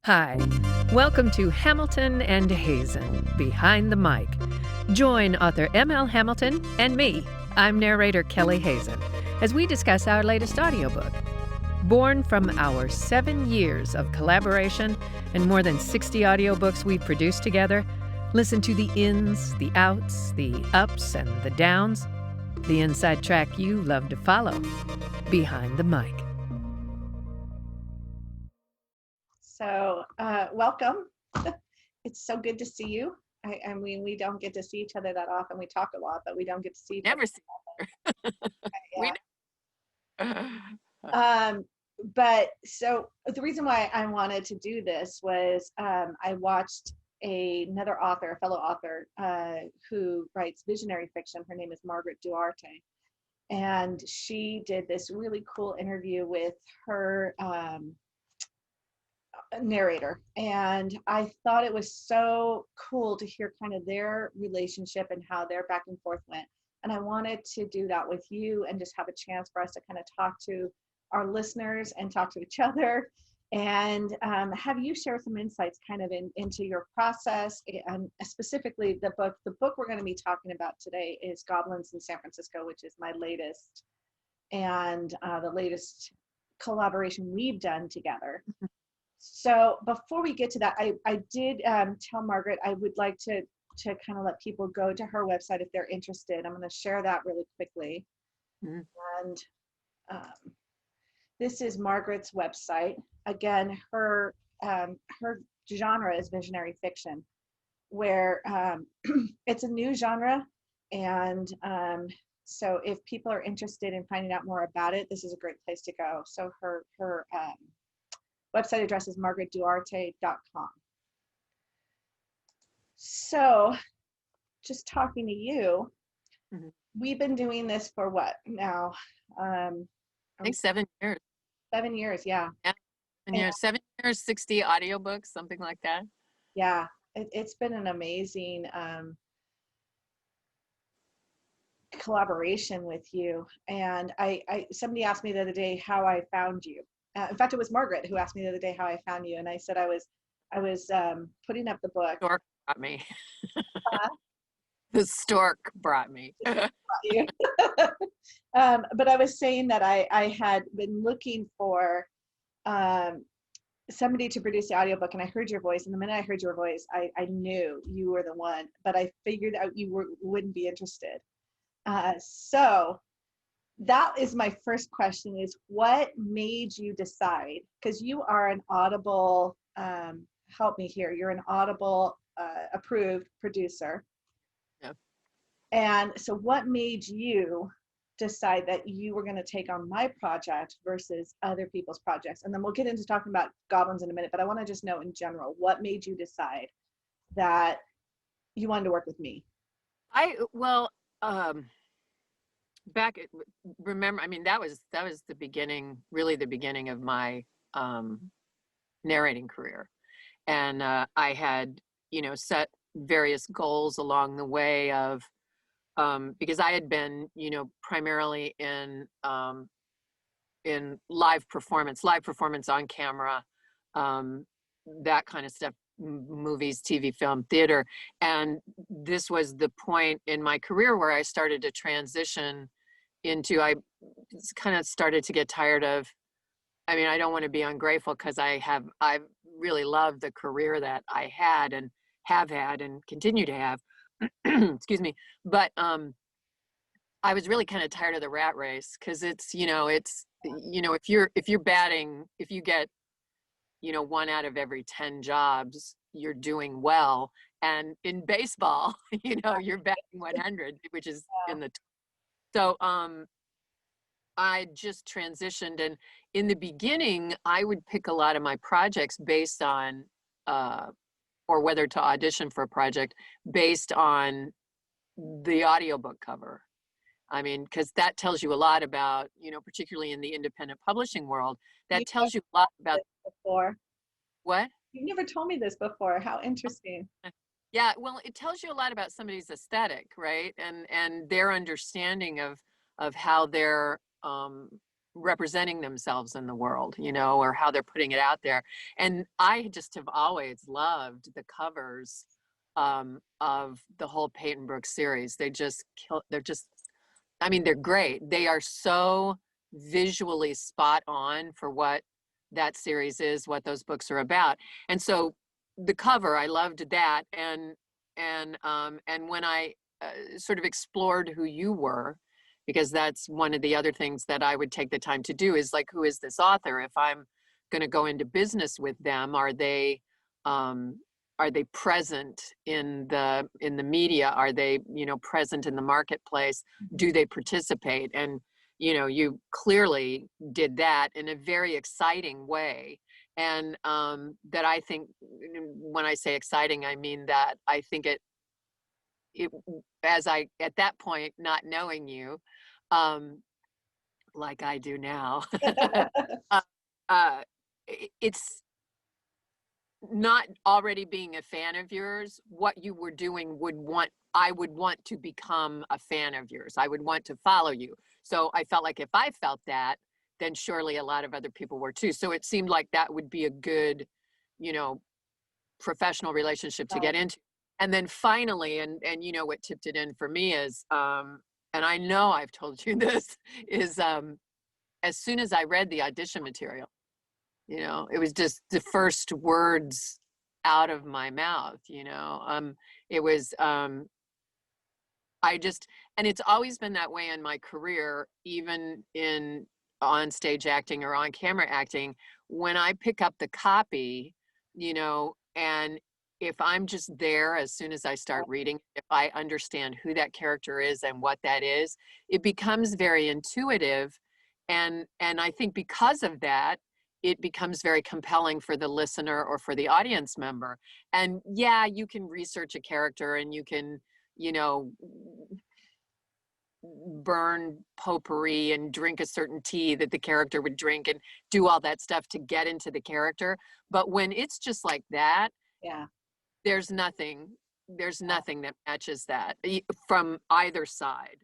Hi, welcome to Hamilton and Hazen, Behind the Mic. Join author M.L. Hamilton and me, I'm narrator Kelley Hazen, as we discuss our latest audiobook. Born from our 7 years of collaboration and more than 60 audiobooks we've produced together, listen to the ins, the outs, the ups, and the downs, the inside track you love to follow, Behind the Mic. So welcome. It's so good to see you. I mean, we don't get to see each other that often. We talk a lot, but we don't get to see each Never other see that often. But so the reason why I wanted to do this was I watched another author, a fellow author who writes visionary fiction. Her name is Margaret Duarte. And she did this really cool interview with her narrator, and I thought it was so cool to hear kind of their relationship and how their back and forth went. And I wanted to do that with you and just have a chance for us to kind of talk to our listeners and talk to each other and have you share some insights kind of into your process, and specifically the book we're going to be talking about today is Goblins in San Francisco, which is my latest and the latest collaboration we've done together. So before we get to that, I did tell Margaret I would like to kind of let people go to her website if they're interested. I'm going to share that really quickly. And this is Margaret's website. Again, her genre is visionary fiction, where it's a new genre. And so if people are interested in finding out more about it, this is a great place to go. So her website address is margaretduarte.com. So just talking to you, we've been doing this for what now? I think 7 years. 7 years, yeah. 7 years, 60 audiobooks, something like that. Yeah, it's been an amazing collaboration with you. And I somebody asked me the other day how I found you. In fact, it was Margaret who asked me the other day how I found you, and I said I was putting up the book. Stork brought me. The stork brought me. But I was saying that I had been looking for somebody to produce the audiobook, and I heard your voice, and the minute I heard your voice, I knew you were the one, but I figured out you wouldn't be interested. So that is my first question, is what made you decide, because you are an Audible, help me here, you're an Audible approved producer. Yeah. And so what made you decide that you were going to take on my project versus other people's projects? And then we'll get into talking about Goblins in a minute, but I want to just know in general, what made you decide that you wanted to work with me? Remember, I mean, that was the beginning, really the beginning of my narrating career. And I had, set various goals along the way of, because I had been, primarily in live performance on camera, that kind of stuff, movies, TV, film, theater. And this was the point in my career where I started to transition into, I kind of started to get tired of, I mean, I don't want to be ungrateful, because I've really loved the career that I had and have had and continue to have. Excuse me. But I was really kind of tired of the rat race, because if you're batting, if you get 1 out of every 10 jobs, you're doing well. And in baseball, you're batting 100, which is in the so I just transitioned, and in the beginning I would pick a lot of my projects based on or whether to audition for a project based on the audiobook cover. I mean, because that tells you a lot about, particularly in the independent publishing world, that tells you a lot about before. What? You've never told me this before. How interesting. Yeah, well, it tells you a lot about somebody's aesthetic, right? And their understanding of how their representing themselves in the world, you know, or how they're putting it out there. And I just have always loved the covers of the whole Peyton Brooks series. They're just, I mean, they're great. They are so visually spot on for what that series is, what those books are about. And so the cover, I loved that. And when I sort of explored who you were, because that's one of the other things that I would take the time to do, is like, who is this author? If I'm going to go into business with them, are they present in the media? Are they, you know, present in the marketplace? Do they participate? And, you know, you clearly did that in a very exciting way. And that, I think, when I say exciting, I mean that I think it as I, at that point, not knowing you, like I do now, uh, uh, it's not already being a fan of yours. What you were doing I would want to become a fan of yours. I would want to follow you. So I felt like if I felt that, then surely a lot of other people were too. So it seemed like that would be a good, you know, professional relationship to get into. And then finally, and you know, what tipped it in for me is, and I know I've told you this, is as soon as I read the audition material, you know, it was just the first words out of my mouth, you know. It was, and it's always been that way in my career, even in on stage acting or on camera acting. When I pick up the copy, you know, and if I'm just there as soon as I start reading, if I understand who that character is and what that is, it becomes very intuitive. And I think because of that, it becomes very compelling for the listener or for the audience member. And yeah, you can research a character and you can, you know, burn potpourri and drink a certain tea that the character would drink and do all that stuff to get into the character. But when it's just like that, Yeah. there's nothing that matches that from either side.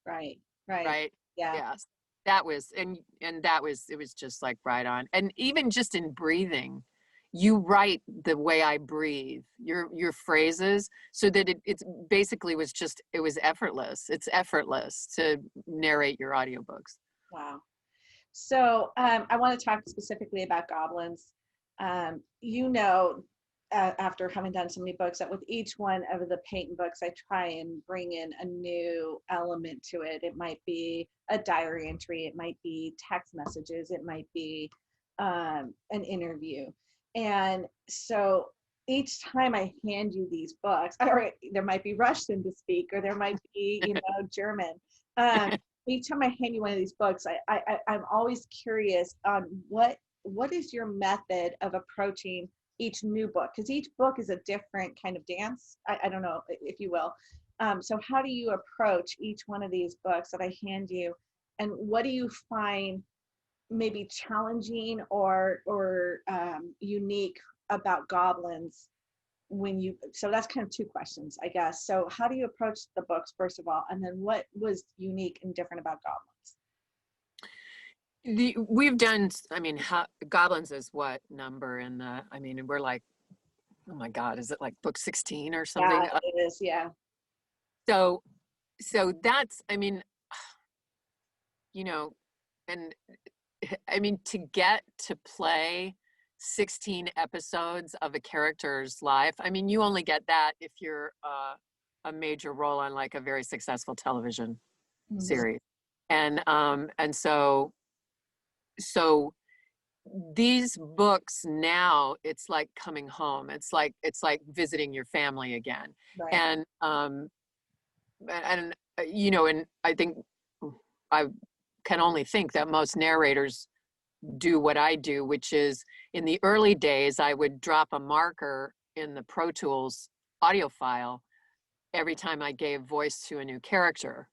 Right. Yeah. Yes. That was, it was just like right on. And even just in breathing, you write the way I breathe, your phrases, so that it's basically it was effortless. It's effortless to narrate your audiobooks. Wow. So I want to talk specifically about goblins. You know, after having done so many books, that with each one of the Peyton books, I try and bring in a new element to it. It might be a diary entry, it might be text messages, it might be an interview. And so each time I hand you these books, or there might be Russian to speak, or there might be, you know, German. Each time I hand you one of these books, I'm always curious on what is your method of approaching each new book, because each book is a different kind of dance. I don't know, if you will. So how do you approach each one of these books that I hand you, and what do you find maybe challenging or unique about goblins so that's kind of two questions, I guess. So how do you approach the books, first of all, and then what was unique and different about goblins? We've done, I mean, Goblins is what number in the, I mean, we're like, oh my God, is it like book 16 or something? Yeah, it is, yeah. So that's, I mean, you know, and I mean, to get to play 16 episodes of a character's life, I mean, you only get that if you're a major role on like a very successful television series. And so these books now, it's like coming home. It's like visiting your family again. Right. And you know, and I think I can only think that most narrators do what I do, which is, in the early days, I would drop a marker in the Pro Tools audio file every time I gave voice to a new character.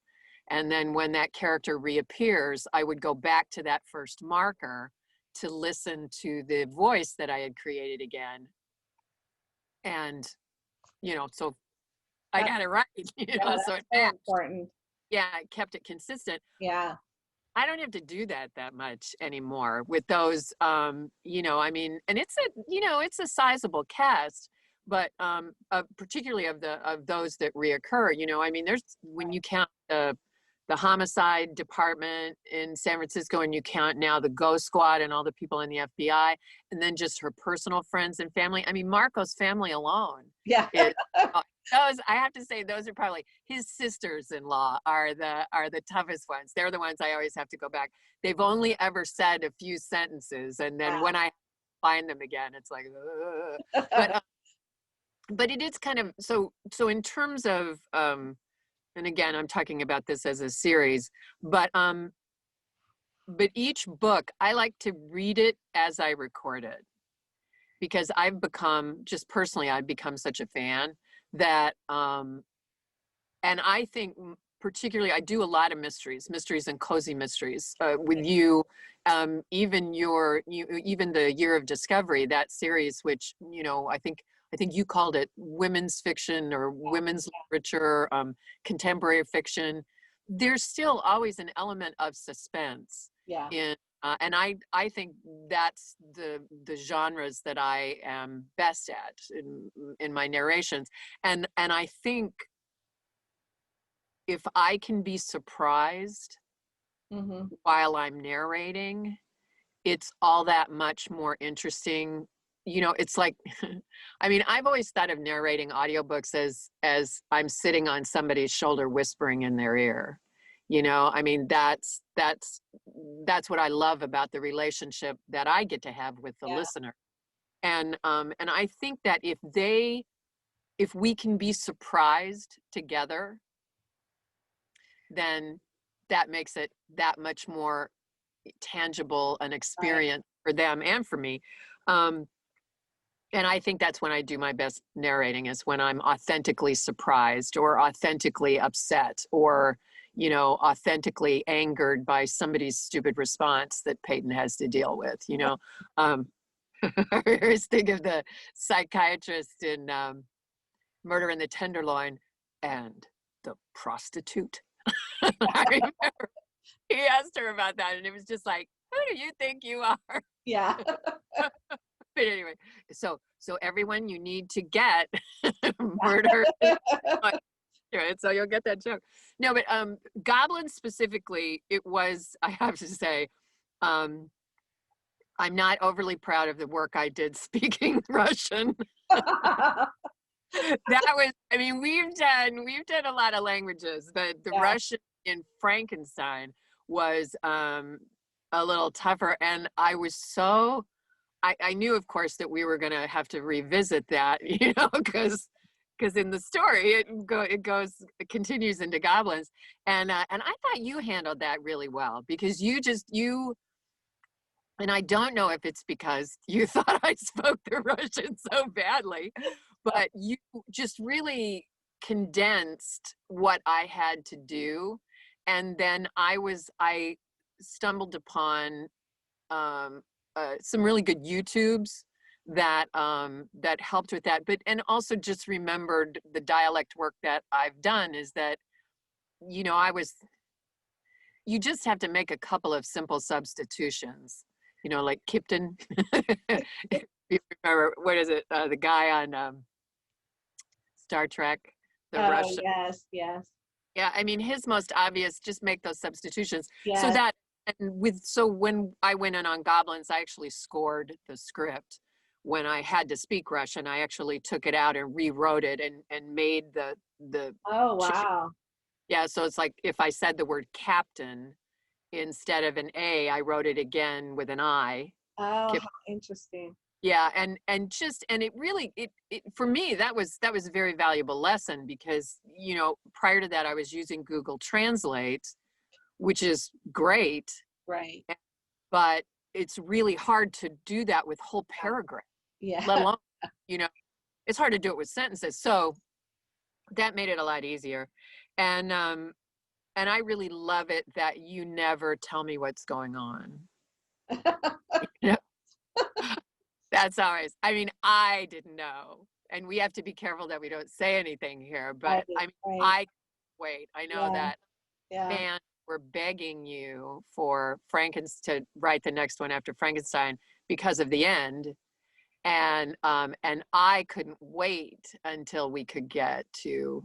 And then when that character reappears, I would go back to that first marker to listen to the voice that I had created again. And, you know, so I got it right, you know, so that's so important. Yeah, I kept it consistent. Yeah. I don't have to do that much anymore with those, you know, I mean, and it's a, you know, it's a sizable cast, but particularly of those that reoccur, you know, I mean, there's, when you count the homicide department in San Francisco, and you count now the Ghost Squad and all the people in the FBI, and then just her personal friends and family. I mean, Marco's family alone. Yeah. Those, I have to say, those are probably his sisters-in-law are the toughest ones. They're the ones I always have to go back. They've only ever said a few sentences, and then when I find them again, it's like, but it is kind of, so in terms of, and again, I'm talking about this as a series, but each book, I like to read it as I record it, because I've become, just personally, I've become such a fan that, and I think particularly, I do a lot of mysteries and cozy mysteries with you, even even the Year of Discovery, that series, which, you know, I think you called it women's fiction or women's literature, contemporary fiction. There's still always an element of suspense in, and I think that's the genres that I am best at in my narrations. And I think if I can be surprised while I'm narrating, it's all that much more interesting. You know, it's like, I mean, I've always thought of narrating audiobooks as I'm sitting on somebody's shoulder whispering in their ear. You know, I mean, that's what I love about the relationship that I get to have with the listener. And I think that if we can be surprised together, then that makes it that much more tangible an experience for them and for me. And I think that's when I do my best narrating, is when I'm authentically surprised or authentically upset or, you know, authentically angered by somebody's stupid response that Peyton has to deal with, you know. I always think of the psychiatrist in Murder in the Tenderloin and the prostitute. I remember he asked her about that, and it was just like, who do you think you are? Yeah. But anyway, so everyone, you need to get Murder. Right, so you'll get that joke. No, but Goblins specifically, it was, I have to say, I'm not overly proud of the work I did speaking Russian. That was, I mean, we've done a lot of languages, but the Russian in Frankenstein was a little tougher, and I was so, I knew, of course, that we were going to have to revisit that, you know, because in the story it continues into Goblins, and I thought you handled that really well, because you, and I don't know if it's because you thought I spoke the Russian so badly, but you just really condensed what I had to do, and then I stumbled upon some really good YouTubes that helped with that, but and also just remembered the dialect work that I've done, is that, you know, you just have to make a couple of simple substitutions, you know, like Kipton. You remember, what is it, the guy on Star Trek, the Russian. Yes. Yeah, I mean, his most obvious, just make those substitutions. Yes. So when I went in on Goblins, I actually scored the script. When I had to speak Russian, I actually took it out and rewrote it and made the. Oh, wow. Yeah, so it's like if I said the word captain instead of an A, I wrote it again with an I. Oh, how interesting. Yeah, and it really, it for me, that was a very valuable lesson, because, you know, prior to that I was using Google Translate, which is great, right, but it's really hard to do that with whole paragraphs, let alone, you know, it's hard to do it with sentences. So that made it a lot easier, and I really love it that you never tell me what's going on. You know? That's always, I mean, I didn't know, and we have to be careful that we don't say anything here, but I mean, I wait, I know that. Yeah. Man, were begging you for to write the next one after Frankenstein because of the end. And I couldn't wait until we could get to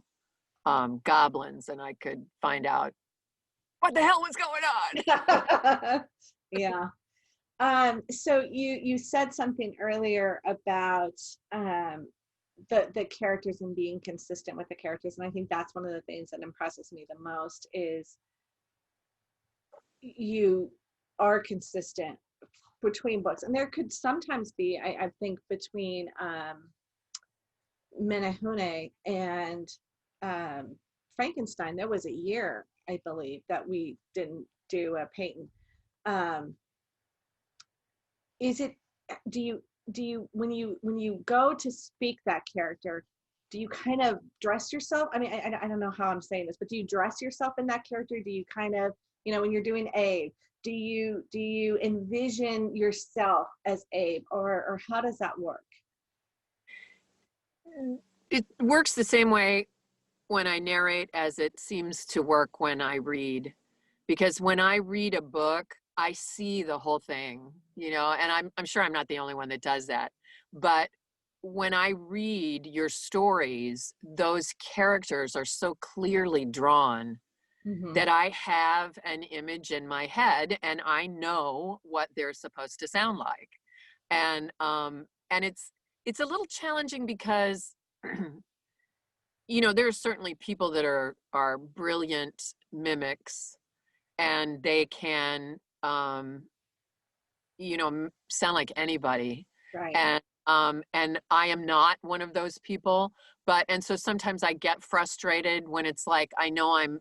Goblins and I could find out what the hell was going on. Yeah. So you said something earlier about the characters and being consistent with the characters, and I think that's one of the things that impresses me the most is you are consistent between books. And there could sometimes be, I think, between Menehune and Frankenstein, there was a year, I believe, that we didn't do a Peyton. Do you when you go to speak that character, do you kind of dress yourself? I mean, I don't know how I'm saying this, but do you dress yourself in that character? Do you kind of, when you're doing Abe, do you envision yourself as Abe, or how does that work? It works the same way when I narrate as it seems to work when I read, because when I read a book, I see the whole thing, and I'm sure I'm not the only one that does that. But when I read your stories, those characters are so clearly drawn that I have an image in my head and I know what they're supposed to sound like. And it's a little challenging because there are certainly people that are brilliant mimics and they can sound like anybody. Right. And I am not one of those people, and so sometimes I get frustrated when it's like, I know I'm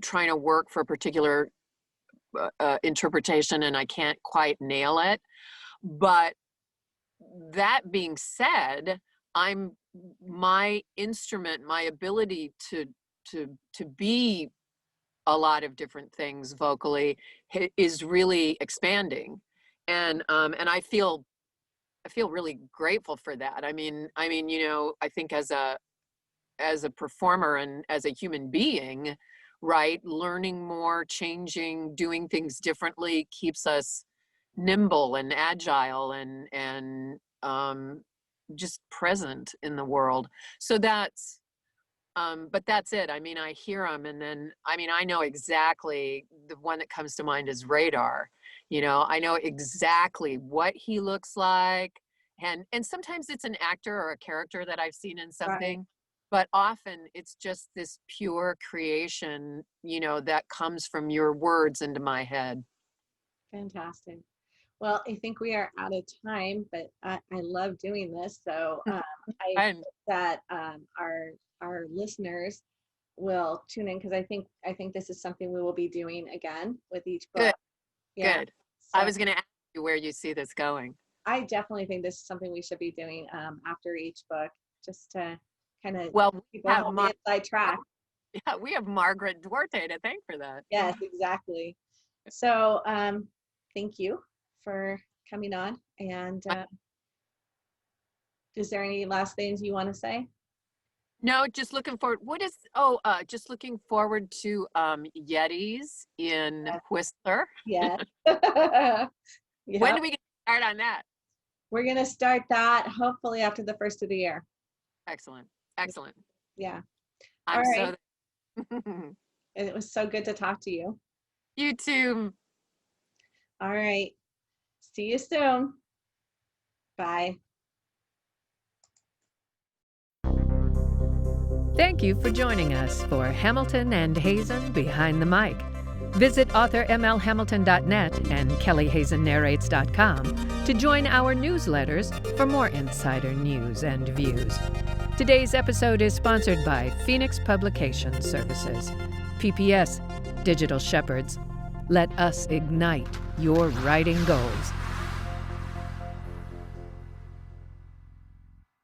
trying to work for a particular interpretation and I can't quite nail it. But that being said, my instrument, my ability to be a lot of different things vocally is really expanding, and I feel really grateful for that. I mean, I think as a performer and as a human being, right, learning more, changing, doing things differently keeps us nimble and agile and just present in the world. So that's but that's it. I mean, I hear them, and then I know exactly, the one that comes to mind is Radar. I know exactly what he looks like, and sometimes it's an actor or a character that I've seen in something. Right. But often it's just this pure creation, that comes from your words into my head. Fantastic. Well, I think we are out of time, but I love doing this. So I hope that our listeners will tune in, because I think this is something we will be doing again with each book. Good. Yeah. Good. So I was going to ask you where you see this going. I definitely think this is something we should be doing after each book, just to kind of have on the inside track. Yeah, we have Margaret Duarte to thank for that. Yes, exactly. So thank you for coming on. And is there any last things you want to say? No, just looking forward. Just looking forward to Yetis in Whistler. Yeah. Yeah. When do we get started on that? We're going to start that hopefully after the first of the year. Excellent. Yeah. All right. It was so good to talk to you. You too. All right. See you soon. Bye. Thank you for joining us for Hamilton and Hazen Behind the Mic. Visit authormlhamilton.net and kellyhazennarrates.com to join our newsletters for more insider news and views. Today's episode is sponsored by Phoenix Publication Services. PPS, Digital Shepherds. Let us ignite your writing goals.